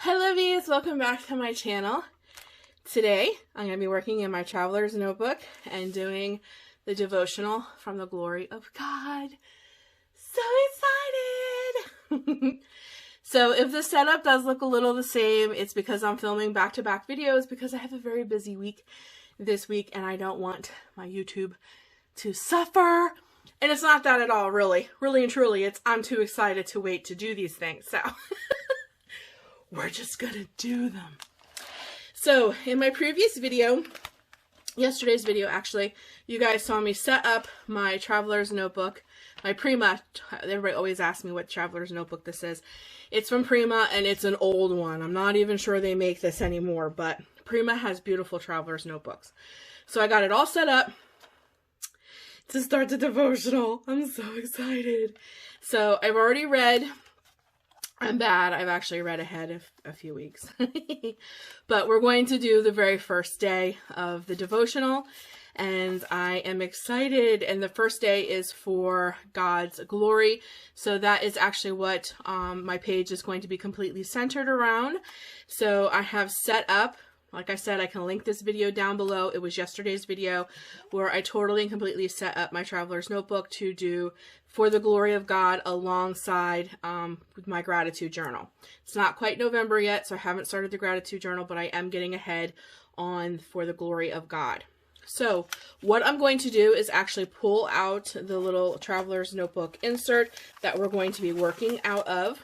Hi Lovies, welcome back to my channel. Today I'm going to be working in my traveler's notebook and doing the devotional from the glory of God. So excited! So if the setup does look a little the same, it's because I'm filming back-to-back videos because I have a very busy week this week and I don't want my YouTube to suffer. And it's not that at all, really and truly. It's I'm too excited to wait to do these things. So we're just gonna do them. So in my previous video, yesterday's video actually, you guys saw me set up my traveler's notebook, my Prima. Everybody always asks me what traveler's notebook this is. It's from Prima and it's an old one. I'm not even sure they make this anymore, but Prima has beautiful traveler's notebooks. So I got it all set up to start the devotional. I'm so excited. So I've already read. I'm bad. I've actually read ahead of a few weeks. But we're going to do the very first day of the devotional. And I am excited. And the first day is for God's glory. So that is actually what my page is going to be completely centered around. So I have set up, like I said, I can link this video down below. It was yesterday's video where I totally and completely set up my traveler's notebook to do for the glory of God alongside with my gratitude journal. It's not quite November yet, so I haven't started the gratitude journal, but I am getting ahead on for the glory of God. So what I'm going to do is actually pull out the little traveler's notebook insert that we're going to be working out of.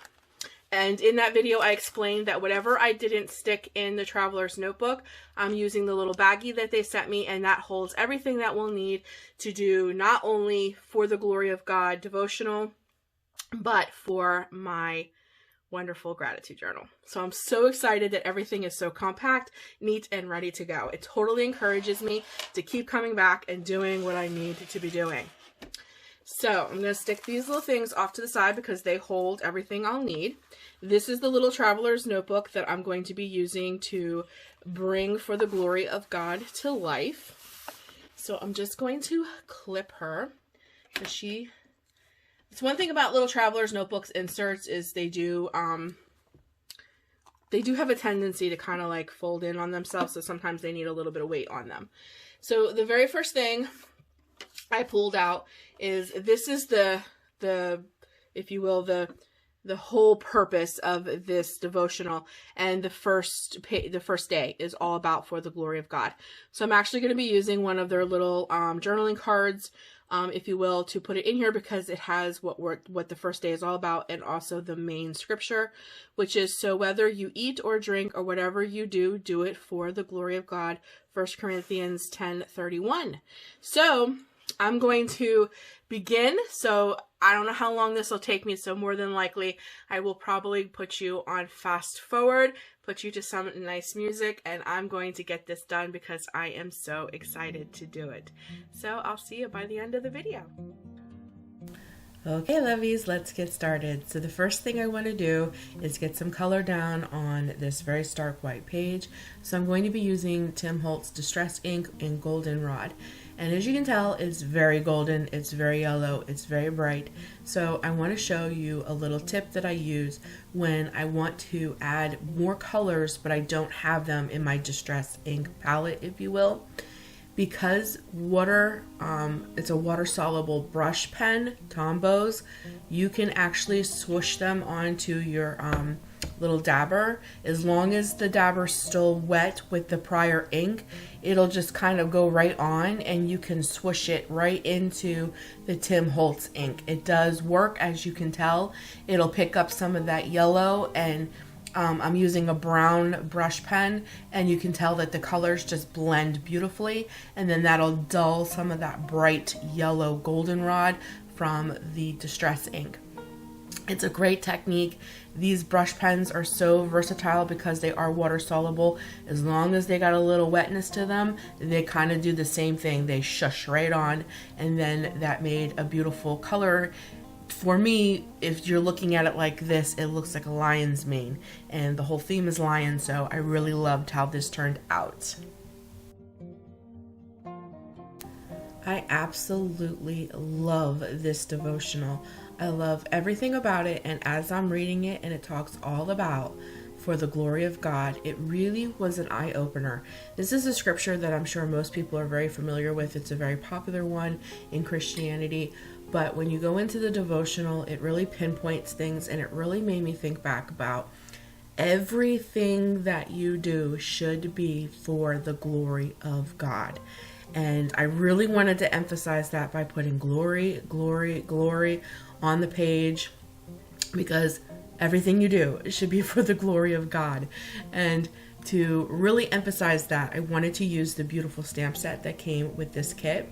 And in that video, I explained that whatever I didn't stick in the traveler's notebook, I'm using the little baggie that they sent me, and that holds everything that we'll need to do not only for the glory of God devotional, but for my wonderful gratitude journal. So I'm so excited that everything is so compact, neat, and ready to go. It totally encourages me to keep coming back and doing what I need to be doing. So I'm going to stick these little things off to the side because they hold everything I'll need. This is the little traveler's notebook that I'm going to be using to bring for the glory of God to life. So I'm just going to clip her. It's one thing about little traveler's notebooks inserts is they do have a tendency to kind of like fold in on themselves. So sometimes they need a little bit of weight on them. So the very first thing I pulled out is this is the if you will, the whole purpose of this devotional, and the first day is all about for the glory of God. So I'm actually going to be using one of their little journaling cards, if you will, to put it in here because it has what the first day is all about, and also the main scripture, which is, so whether you eat or drink or whatever you do, do it for the glory of God. 1 Corinthians 10:31. So I'm going to begin. So I don't know how long this will take me. So more than likely, I will probably put you on fast forward, put you to some nice music, and I'm going to get this done because I am so excited to do it. So I'll see you by the end of the video. Okay, lovies, let's get started. So the first thing I want to do is get some color down on this very stark white page. So I'm going to be using Tim Holtz Distress ink in Goldenrod. And as you can tell, it's very golden, it's very yellow, it's very bright. So I want to show you a little tip that I use when I want to add more colors, but I don't have them in my Distress ink palette, if you will. Because it's a water-soluble brush pen, Tombows, you can actually swoosh them onto your little dabber. As long as the dabber's still wet with the prior ink, it'll just kind of go right on, and you can swoosh it right into the Tim Holtz ink. It does work, as you can tell. It'll pick up some of that yellow, and I'm using a brown brush pen, and you can tell that the colors just blend beautifully, and then that'll dull some of that bright yellow goldenrod from the Distress ink. It's a great technique. These brush pens are so versatile because they are water soluble. As long as they got a little wetness to them, they kind of do the same thing. They shush right on, and then that made a beautiful color. For me, if you're looking at it like this, it looks like a lion's mane, and the whole theme is lion, so I really loved how this turned out. I absolutely love this devotional. I love everything about it, and as I'm reading it, and it talks all about for the glory of God, it really was an eye-opener. This is a scripture that I'm sure most people are very familiar with. It's a very popular one in Christianity. But when you go into the devotional, it really pinpoints things, and it really made me think back about everything that you do should be for the glory of God. And I really wanted to emphasize that by putting glory, glory, glory on the page, because everything you do should be for the glory of God. And to really emphasize that, I wanted to use the beautiful stamp set that came with this kit.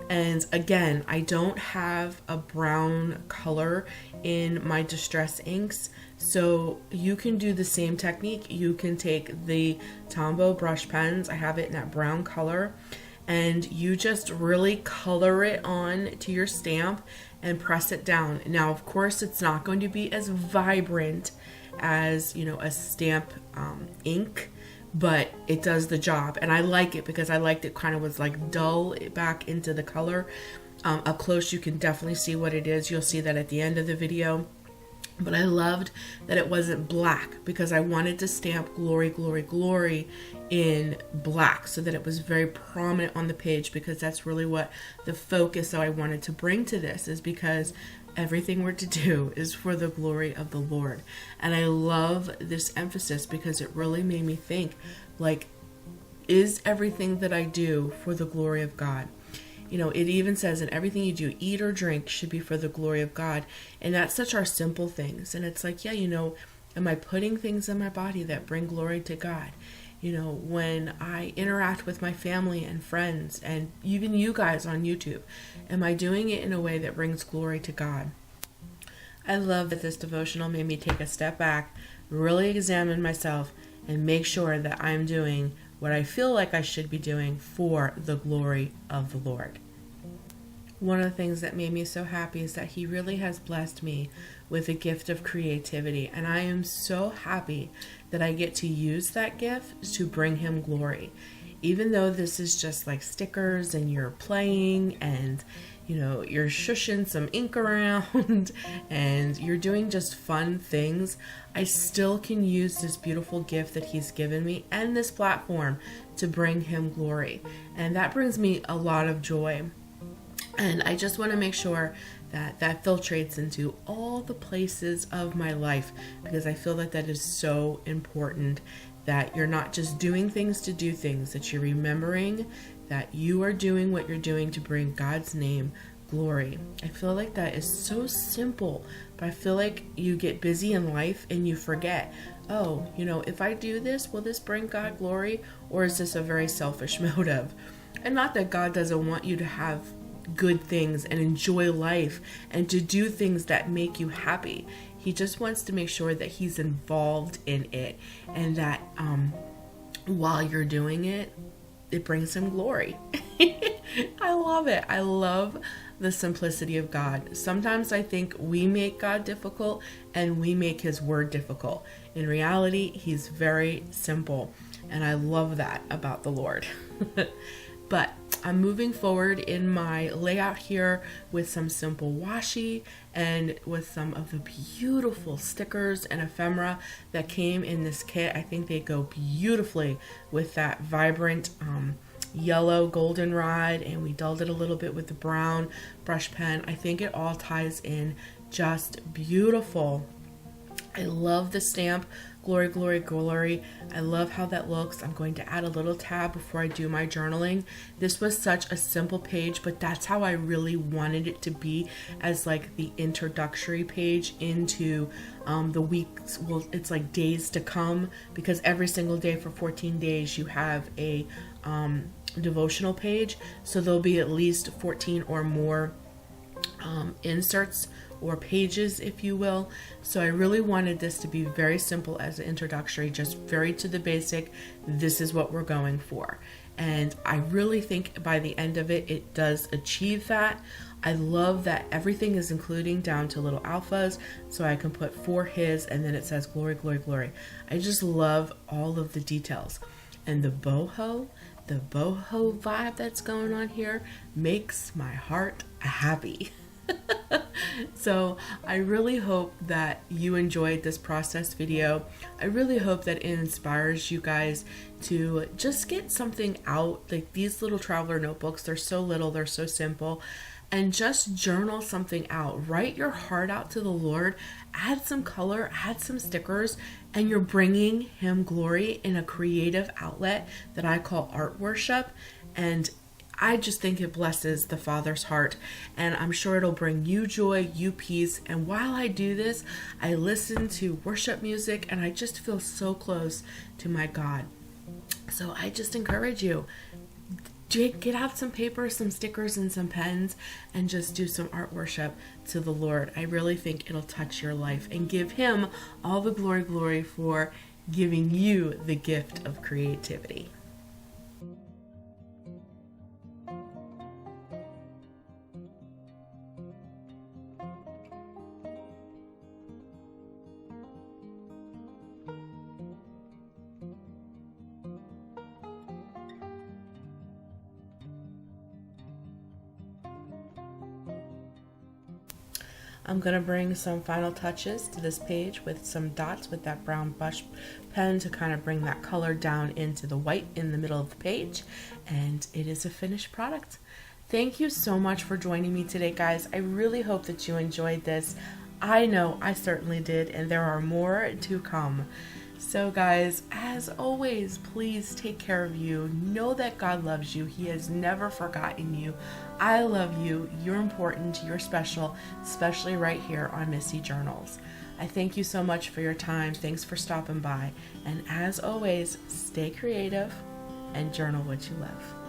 And again, I don't have a brown color in my distress inks, so you can do the same technique. You can take the Tombow brush pens, I have it in that brown color, and you just really color it on to your stamp and press it down. Now, of course, it's not going to be as vibrant as, you know, a stamp ink, but it does the job. And I like it because I liked it kind of was like dull back into the color. Up close, you can definitely see what it is. You'll see that at the end of the video. But I loved that it wasn't black, because I wanted to stamp glory, glory, glory in black so that it was very prominent on the page, because that's really what the focus that I wanted to bring to this is, because everything we're to do is for the glory of the Lord. And I love this emphasis because it really made me think, like, is everything that I do for the glory of God? You know, it even says in everything you do, eat or drink, should be for the glory of God. And that's such our simple things. And it's like, yeah, you know, am I putting things in my body that bring glory to God? You know, when I interact with my family and friends, and even you guys on YouTube, am I doing it in a way that brings glory to God? I love that this devotional made me take a step back, really examine myself, and make sure that I'm doing what I feel like I should be doing for the glory of the Lord. One of the things that made me so happy is that He really has blessed me with a gift of creativity, and I am so happy that I get to use that gift to bring Him glory. Even though this is just like stickers and you're playing and, you know, you're shushing some ink around and you're doing just fun things, I still can use this beautiful gift that He's given me and this platform to bring Him glory. And that brings me a lot of joy. And I just want to make sure that that filtrates into all the places of my life, because I feel that that is so important, that you're not just doing things to do things, that you're remembering that you are doing what you're doing to bring God's name glory. I feel like that is so simple, but I feel like you get busy in life and you forget, oh, you know, if I do this, will this bring God glory, or is this a very selfish motive? And not that God doesn't want you to have good things and enjoy life and to do things that make you happy. He just wants to make sure that He's involved in it, and that while you're doing it, it brings Him glory. I love it. I love the simplicity of God. Sometimes I think we make God difficult and we make His word difficult. In reality, He's very simple, and I love that about the Lord. But I'm moving forward in my layout here with some simple washi and with some of the beautiful stickers and ephemera that came in this kit. I think they go beautifully with that vibrant yellow goldenrod, and we dulled it a little bit with the brown brush pen. I think it all ties in just beautiful. I love the stamp, glory, glory, glory. I love how that looks. I'm going to add a little tab before I do my journaling. This was such a simple page, but that's how I really wanted it to be, as like the introductory page into the weeks. Well, it's like days to come, because every single day for 14 days you have a devotional page. So there'll be at least 14 or more inserts or pages, if you will. So I really wanted this to be very simple as an introductory, just very to the basic. This is what we're going for. And I really think by the end of it, it does achieve that. I love that everything is including down to little alphas, so I can put for His, and then it says glory, glory, glory. I just love all of the details. And the boho vibe that's going on here makes my heart happy. So I really hope that you enjoyed this process video. I really hope that it inspires you guys to just get something out. Like these little traveler notebooks, they're so little, they're so simple. And just journal something out. Write your heart out to the Lord. Add some color, add some stickers, and you're bringing Him glory in a creative outlet that I call art worship. And I just think it blesses the Father's heart, and I'm sure it'll bring you joy, you peace. And while I do this, I listen to worship music, and I just feel so close to my God. So I just encourage you, get out some paper, some stickers, and some pens, and just do some art worship to the Lord. I really think it'll touch your life and give Him all the glory for giving you the gift of creativity. I'm going to bring some final touches to this page with some dots with that brown brush pen to kind of bring that color down into the white in the middle of the page. And it is a finished product. Thank you so much for joining me today, guys. I really hope that you enjoyed this. I know I certainly did, and there are more to come. So guys, as always, please take care of you. Know that God loves you. He has never forgotten you. I love you. You're important. You're special, especially right here on Missy Journals. I thank you so much for your time. Thanks for stopping by. And as always, stay creative and journal what you love.